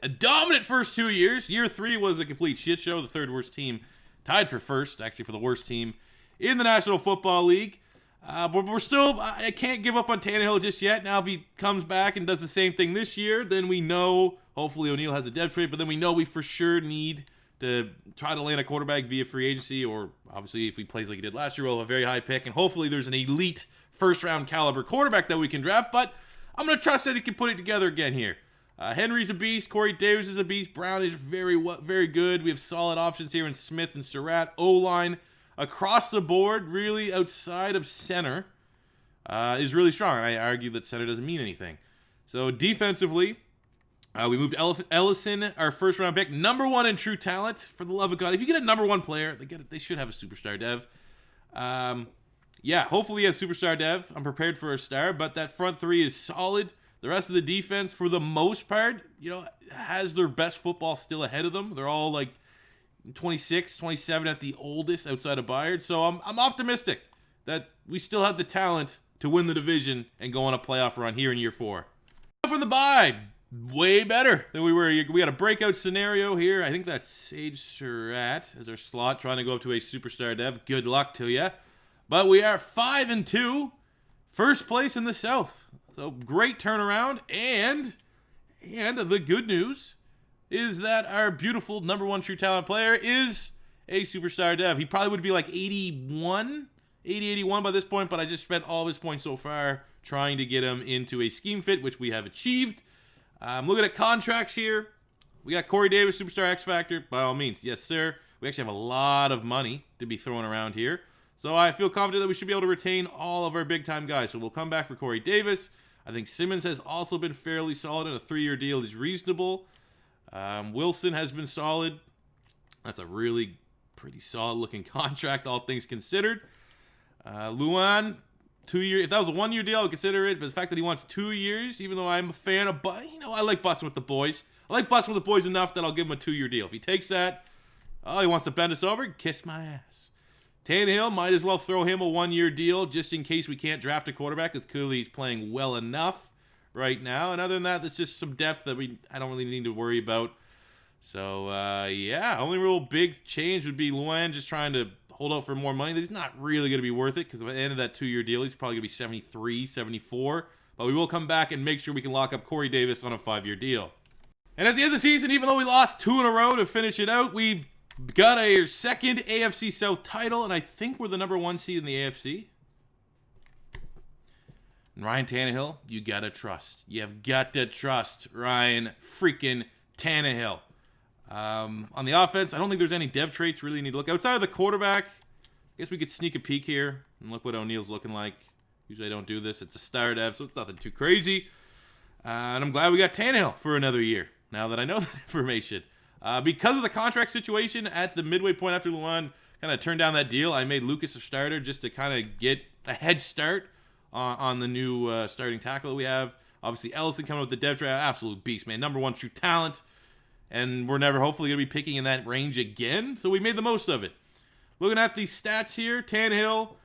a dominant first 2 years, year 3 was a complete shit show. The third worst team. Tied for first, actually, for the worst team in the National Football League. But we're still, I can't give up on Tannehill just yet. Now, if he comes back and does the same thing this year, then we know, hopefully O'Neal has a dev trait, but then we know we for sure need to try to land a quarterback via free agency, or obviously if he plays like he did last year, we'll have a very high pick, and hopefully there's an elite first-round caliber quarterback that we can draft, but I'm going to trust that he can put it together again here. Henry's a beast. Corey Davis is a beast. Brown is very good. We have solid options here in Smith and Surratt. O-line across the board, really outside of center, is really strong. And I argue that center doesn't mean anything. So defensively, we moved Ellison, our first-round pick, number one in true talent. For the love of God, if you get a number one player, they should have a superstar dev. Yeah, hopefully he has superstar dev. I'm prepared for a star, but that front three is solid. The rest of the defense, for the most part, has their best football still ahead of them. They're all like 26, 27 at the oldest outside of Bayard. So I'm optimistic that we still have the talent to win the division and go on a playoff run here in year 4. From the bye, way better than we were. We got a breakout scenario here. I think that's Sage Surratt as our slot, trying to go up to a superstar dev. Good luck to you. But we are 5-2, first place in the South. So great turnaround, and the good news is that our beautiful number one true talent player is a superstar dev. He probably would be like 81 by this point, but I just spent all of his points so far trying to get him into a scheme fit, which we have achieved. Looking at contracts here, we got Corey Davis, superstar X Factor, by all means. Yes, sir. We actually have a lot of money to be throwing around here. So I feel confident that we should be able to retain all of our big-time guys. So we'll come back for Corey Davis. I think Simmons has also been fairly solid, and a 3-year deal is reasonable. Wilson has been solid. That's a really pretty solid-looking contract, all things considered. Luan, 2-year. If that was a 1-year deal, I would consider it. But the fact that he wants 2 years, even though I'm a fan of, I like busting with the boys. I like busting with the boys enough that I'll give him a 2-year deal. If he takes that, he wants to bend us over, kiss my ass. Tannehill, might as well throw him a 1-year deal just in case we can't draft a quarterback, because clearly he's playing well enough right now. And other than that, there's just some depth that I don't really need to worry about. So, yeah, only real big change would be Luan just trying to hold out for more money. He's not really going to be worth it, because at the end of that 2-year deal, he's probably going to be 73, 74. But we will come back and make sure we can lock up Corey Davis on a 5-year deal. And at the end of the season, even though we lost 2 in a row to finish it out, we got a second AFC South title, and I think we're the number 1 seed in the AFC. And Ryan Tannehill, you gotta trust. You've got to trust Ryan freaking Tannehill. On the offense, I don't think there's any dev traits really need to look. Outside of the quarterback, guess we could sneak a peek here and look what O'Neal's looking like. Usually I don't do this. It's a star dev, so it's nothing too crazy. And I'm glad we got Tannehill for another year, now that I know that information. Because of the contract situation at the midway point after Luan kind of turned down that deal, I made Lucas a starter just to kind of get a head start on the new starting tackle that we have. Obviously, Ellison coming with the dev draft, absolute beast, man. Number 1 true talent. And we're never hopefully going to be picking in that range again, so we made the most of it. Looking at the stats here, Tannehill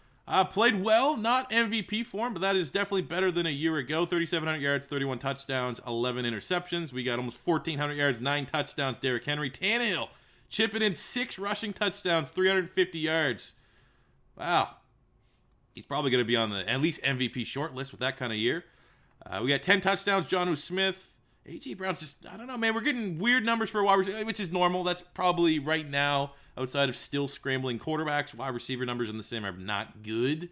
played well, not MVP form, but that is definitely better than a year ago. 3,700 yards, 31 touchdowns, 11 interceptions. We got almost 1,400 yards, 9 touchdowns. Derrick Henry. Tannehill chipping in 6 rushing touchdowns, 350 yards. Wow. He's probably going to be on the at least MVP short list with that kind of year. We got 10 touchdowns. Jonnu Smith. A.J. Brown's just, I don't know, man. We're getting weird numbers for a wide receiver, which is normal. That's probably right now, outside of still scrambling quarterbacks, wide receiver numbers in the sim are not good.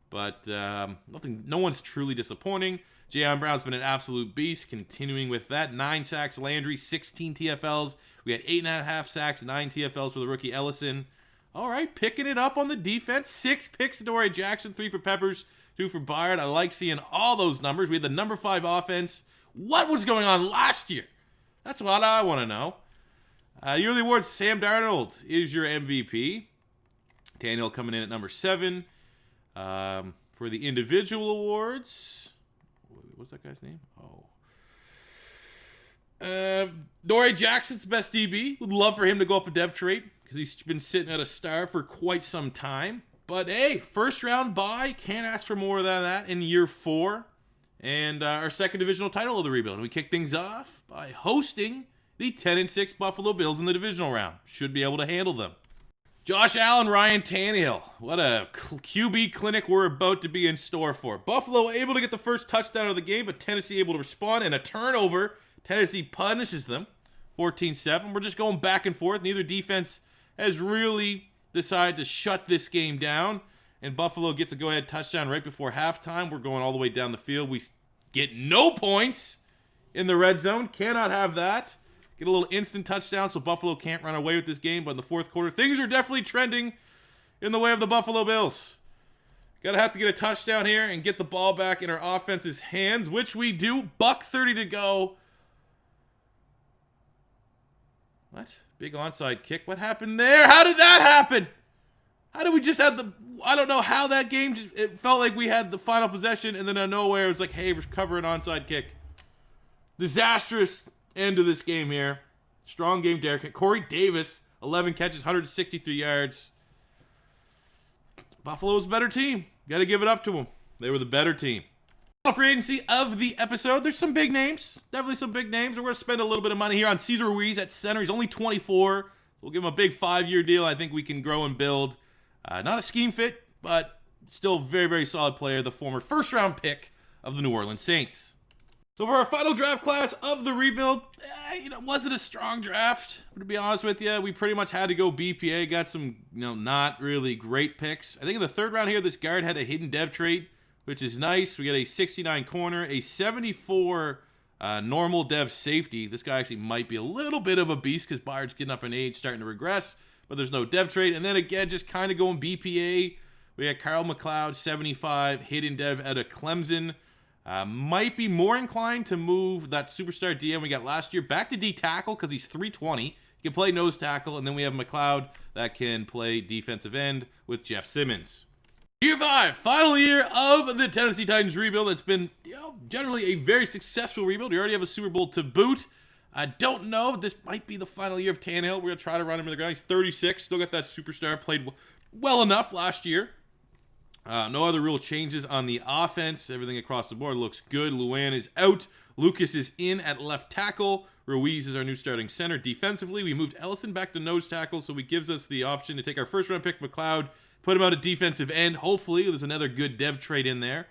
But no one's truly disappointing. Jayon Brown's been an absolute beast, continuing with that. 9 sacks, Landry, 16 TFLs. We had 8.5 sacks, 9 TFLs for the rookie Ellison. All right, picking it up on the defense. 6 picks to Dory Jackson, 3 for Peppers, 2 for Byard. I like seeing all those numbers. We had the number 5 offense. What was going on last year? That's what I want to know. Yearly awards, Sam Darnold is your MVP. Tannehill coming in at number 7. For the individual awards, what's that guy's name? Dory Jackson's best DB. Would love for him to go up a dev trait because he's been sitting at a star for quite some time. But hey, first round bye, can't ask for more than that in year 4. And our second divisional title of the rebuild. And we kick things off by hosting the 10-6 Buffalo Bills in the divisional round. Should be able to handle them. Josh Allen, Ryan Tannehill. What a QB clinic we're about to be in store for. Buffalo able to get the first touchdown of the game, but Tennessee able to respond. And a turnover. Tennessee punishes them. 14-7. We're just going back and forth. Neither defense has really decided to shut this game down. And Buffalo gets a go-ahead touchdown right before halftime. We're going all the way down the field. We get no points in the red zone. Cannot have that. Get a little instant touchdown so Buffalo can't run away with this game. But in the fourth quarter, things are definitely trending in the way of the Buffalo Bills. Gotta have to get a touchdown here and get the ball back in our offense's hands, which we do. $1:30 to go. What? Big onside kick. What happened there? How did that happen? How did we just have the... I don't know how that game just... It felt like we had the final possession, and then out of nowhere, it was like, hey, we're covering onside kick. Disastrous end of this game here. Strong game, Derek. Corey Davis, 11 catches, 163 yards. Buffalo's a better team. Got to give it up to them. They were the better team. Free agency of the episode. There's some big names. Definitely some big names. We're going to spend a little bit of money here on Cesar Ruiz at center. He's only 24. We'll give him a big 5-year deal. I think we can grow and build. Not a scheme fit, but still very, very solid player. The former first-round pick of the New Orleans Saints. So for our final draft class of the rebuild, wasn't a strong draft. To be honest with you, we pretty much had to go BPA. Got some, not really great picks. I think in the third round here, this guard had a hidden dev trait, which is nice. We got a 69 corner, a 74 normal dev safety. This guy actually might be a little bit of a beast because Byard's getting up in age, starting to regress. But there's no dev trait. And then again, just kind of going BPA. We got Kyle McLeod, 75, hidden dev out of Clemson. Might be more inclined to move that superstar DM we got last year back to D tackle because he's 320. He can play nose tackle. And then we have McLeod that can play defensive end with Jeff Simmons. Year 5, final year of the Tennessee Titans rebuild. It's been, generally a very successful rebuild. We already have a Super Bowl to boot. I don't know. This might be the final year of Tannehill. We're going to try to run him in the ground. He's 36. Still got that superstar. Played well enough last year. No other real changes on the offense. Everything across the board looks good. Luan is out. Lucas is in at left tackle. Ruiz is our new starting center. Defensively, we moved Ellison back to nose tackle, so it gives us the option to take our first-round pick, McLeod, put him out at defensive end. Hopefully, there's another good dev trade in there.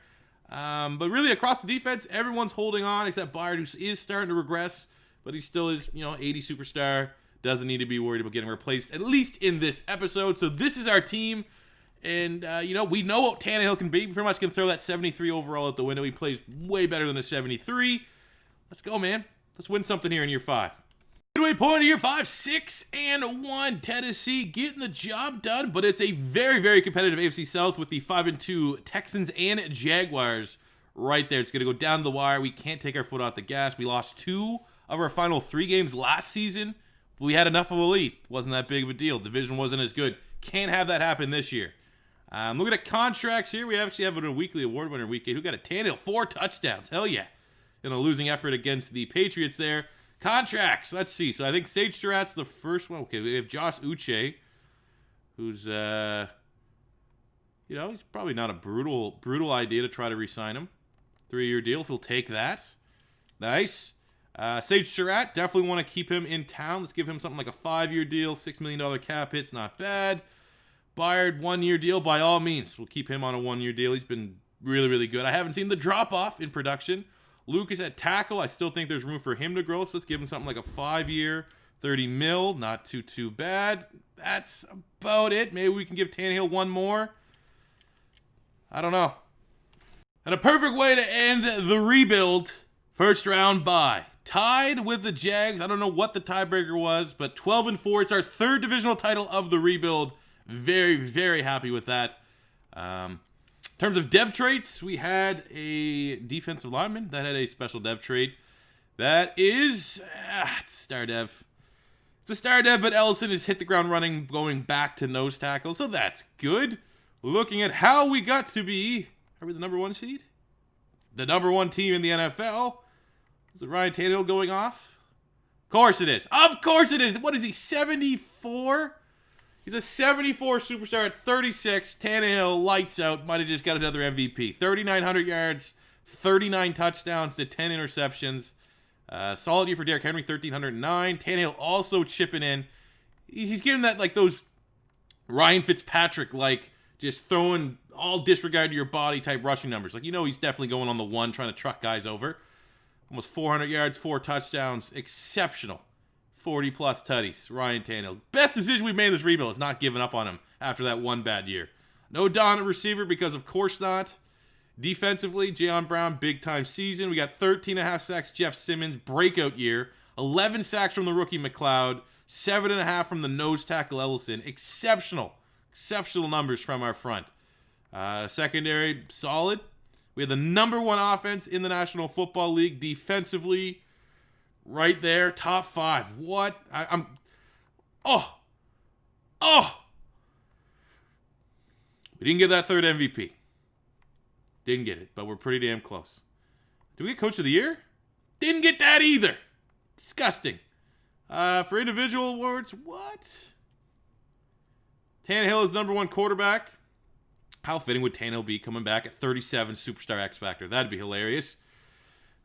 But really, across the defense, everyone's holding on except Byard, who is starting to regress. But he still is, 80 superstar. Doesn't need to be worried about getting replaced, at least in this episode. So this is our team. And, we know what Tannehill can be. We pretty much can throw that 73 overall out the window. He plays way better than a 73. Let's go, man. Let's win something here in year 5. midway point of year 5, 6-1. Tennessee getting the job done, but it's a very, very competitive AFC South with the 5-2 Texans and Jaguars right there. It's going to go down to the wire. We can't take our foot off the gas. We lost 2 of our final 3 games last season. We had enough of a lead. Wasn't that big of a deal. Division wasn't as good. Can't have that happen this year. Looking at contracts here. We actually have a weekly award winner week 8. Who got a Tannehill? 4 touchdowns. Hell yeah. In a losing effort against the Patriots there. Contracts. Let's see. So I think Sage Surratt's the first one. Okay, we have Josh Uche, who's, he's probably not a brutal idea to try to re-sign him. 3-year deal, if he'll take that. Nice. Sage Surratt, definitely want to keep him in town. Let's give him something like a 5-year deal. $6 million cap hit's not bad. Byard, 1-year deal. By all means, we'll keep him on a 1-year deal. He's been really, really good. I haven't seen the drop-off in production. Lucas at tackle, I still think there's room for him to grow, so let's give him something like a 5-year, $30 million. Not too bad. That's about it. Maybe we can give Tannehill 1 more. I don't know. And a perfect way to end the rebuild, first round bye. Tied with the Jags. I don't know what the tiebreaker was, but 12-4. It's our 3rd divisional title of the rebuild. Very, very happy with that. In terms of dev traits, we had a defensive lineman that had a special dev trait. That is it's star dev. It's a star dev, but Ellison has hit the ground running going back to nose tackle, so that's good. Looking at how we got to be, are we the number 1 seed? The number 1 team in the NFL? Is it Ryan Tannehill going off? Of course it is. Of course it is. What is he, 74? He's a 74 superstar at 36. Tannehill, lights out. Might have just got another MVP. 3,900 yards, 39 touchdowns to 10 interceptions. Solid year for Derrick Henry, 1,309. Tannehill also chipping in. He's giving that like those Ryan Fitzpatrick, like just throwing all disregard to your body type rushing numbers. Like, he's definitely going on the 1, trying to truck guys over. Almost 400 yards, 4 touchdowns. Exceptional. 40-plus tutties. Ryan Tannehill. Best decision we've made in this rebuild is not giving up on him after that 1 bad year. No dominant receiver because of course not. Defensively, Jayon Brown, big-time season. We got 13.5 sacks. Jeff Simmons, breakout year. 11 sacks from the rookie McLeod. 7.5 from the nose tackle Ellison. Exceptional numbers from our front. Secondary, solid. We had the number 1 offense in the National Football League. Defensively, right there, top 5. What? We didn't get that 3rd MVP. Didn't get it, but we're pretty damn close. Did we get Coach of the Year? Didn't get that either. Disgusting. For individual awards, what? Tannehill is number 1 quarterback. How fitting would Tannehill be coming back at 37 Superstar X Factor? That'd be hilarious.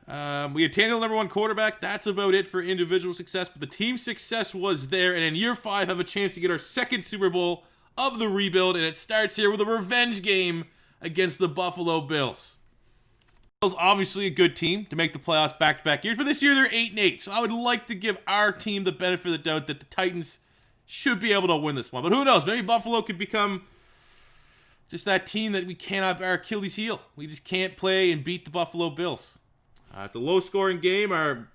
We had Tannehill number 1 quarterback. That's about it for individual success. But the team success was there. And in year 5, have a chance to get our 2nd Super Bowl of the rebuild. And it starts here with a revenge game against the Buffalo Bills. Bills obviously a good team to make the playoffs back-to-back years. But this year they're 8-8. So I would like to give our team the benefit of the doubt that the Titans should be able to win this one. But who knows? Maybe Buffalo could become just that team that we cannot bear our Achilles heel. We just can't play and beat the Buffalo Bills. It's a low-scoring game. Our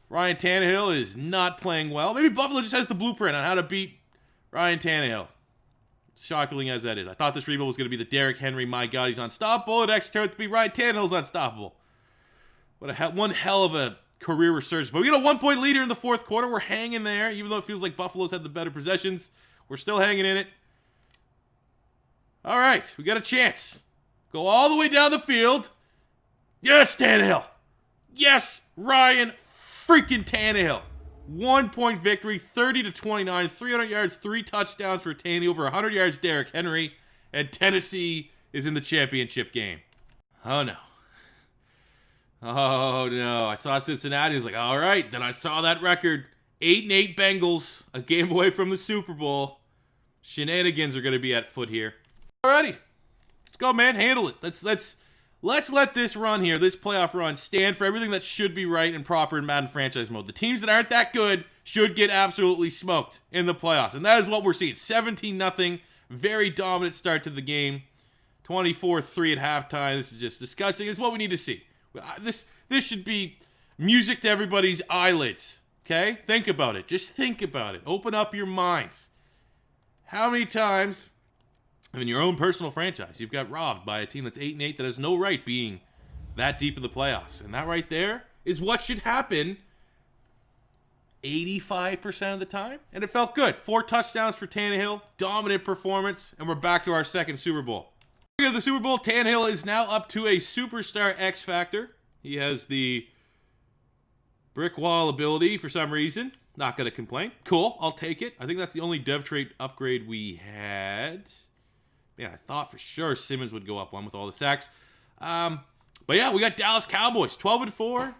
Ryan Tannehill is not playing well. Maybe Buffalo just has the blueprint on how to beat Ryan Tannehill. Shocking as that is. I thought this rebuild was going to be the Derrick Henry, my God, he's unstoppable. It actually turned out to be Ryan Tannehill's unstoppable. What one hell of a career resurgence. But we got a 1-point leader in the 4th quarter. We're hanging there. Even though it feels like Buffalo's had the better possessions, we're still hanging in it. All right, we got a chance. Go all the way down the field. Yes, Tannehill. Yes, Ryan freaking Tannehill. 1-point victory, 30-29, 300 yards, 3 touchdowns for Tannehill, over 100 yards Derrick Henry, and Tennessee is in the championship game. Oh, no. Oh, no. I saw Cincinnati. I was like, all right. Then I saw that record. 8-8 Bengals, a game away from the Super Bowl. Shenanigans are going to be at foot here. Alrighty. Let's go, man. Handle it. Let's let this run here, this playoff run, stand for everything that should be right and proper in Madden franchise mode. The teams that aren't that good should get absolutely smoked in the playoffs. And that is what we're seeing. 17-0. Very dominant start to the game. 24-3 at halftime. This is just disgusting. It's what we need to see. This should be music to everybody's eyelids. Okay? Think about it. Just think about it. Open up your minds. How many times in your own personal franchise you've got robbed by a team that's 8-8 that has no right being that deep in the playoffs? And that right there is what should happen 85% of the time. And it felt good. 4 touchdowns for Tannehill. Dominant performance. And we're back to our second Super Bowl. Speaking of the Super Bowl, Tannehill is now up to a superstar X Factor. He has the brick wall ability for some reason. Not going to complain. Cool. I'll take it. I think that's the only dev trait upgrade we had. Man, I thought for sure Simmons would go up one with all the sacks. But yeah, we got Dallas Cowboys. 12-4.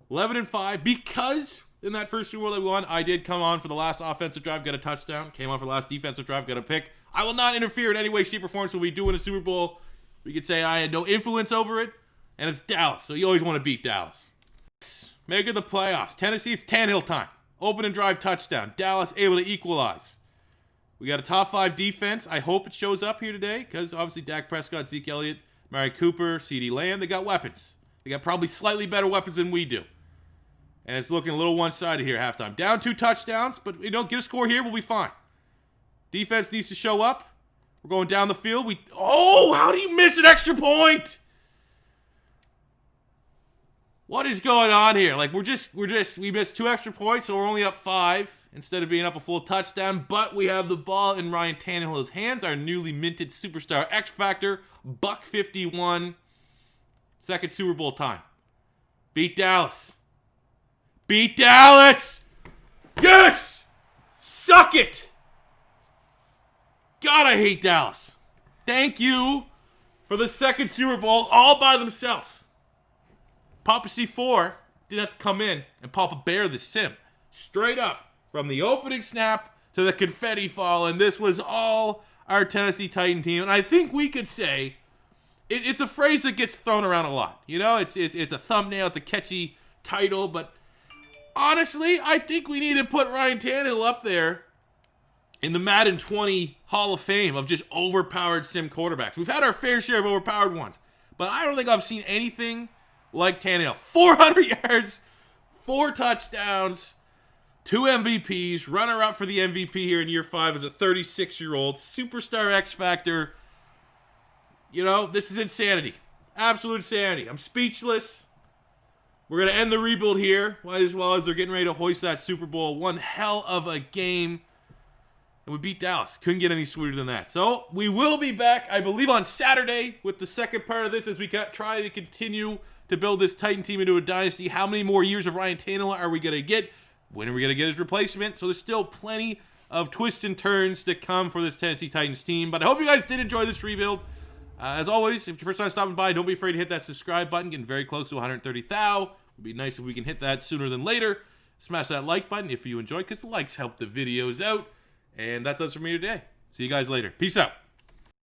11-5. Because in that first Super Bowl that we won, I did come on for the last offensive drive, got a touchdown. Came on for the last defensive drive, got a pick. I will not interfere in any way, shape, or form. So we do in a Super Bowl, we could say I had no influence over it. And it's Dallas. So you always want to beat Dallas. Make it the playoffs. Tennessee, it's Tannehill time. Open and drive touchdown. Dallas able to equalize. We got a top 5 defense. I hope it shows up here today because obviously Dak Prescott, Zeke Elliott, Mari Cooper, CeeDee Lamb, they got weapons. They got probably slightly better weapons than we do. And it's looking a little one-sided here at halftime. Down 2 touchdowns, but get a score here, we'll be fine. Defense needs to show up. We're going down the field. How do you miss an extra point? What is going on here? Like we missed 2 extra points, so we're only up 5 instead of being up a full touchdown. But we have the ball in Ryan Tannehill's hands. Our newly minted superstar X Factor, $1.51. Second Super Bowl time. Beat Dallas. Beat Dallas. Yes. Suck it. God, I hate Dallas. Thank you for the second Super Bowl all by themselves. Papa C4 didn't have to come in and Papa Bear the sim. Straight up from the opening snap to the confetti fall. And this was all our Tennessee Titan team. And I think we could say it's a phrase that gets thrown around a lot. It's a thumbnail. It's a catchy title. But honestly, I think we need to put Ryan Tannehill up there in the Madden 20 Hall of Fame of just overpowered sim quarterbacks. We've had our fair share of overpowered ones. But I don't think I've seen anything like Tannehill. 400 yards, 4 touchdowns, 2 MVPs, runner-up for the MVP here in year 5 as a 36-year-old, superstar X Factor. This is insanity. Absolute insanity. I'm speechless. We're going to end the rebuild here, as well as they're getting ready to hoist that Super Bowl. One hell of a game. And we beat Dallas. Couldn't get any sweeter than that. So we will be back, I believe, on Saturday with the second part of this as we try to continue to build this Titan team into a dynasty. How many more years of Ryan Tannehill are we going to get? When are we going to get his replacement? So there's still plenty of twists and turns to come for this Tennessee Titans team. But I hope you guys did enjoy this rebuild. As always, if you're first time stopping by, don't be afraid to hit that subscribe button. Getting very close to 130,000. It would be nice if we can hit that sooner than later. Smash that like button if you enjoyed, because the likes help the videos out. And that does it for me today. See you guys later. Peace out.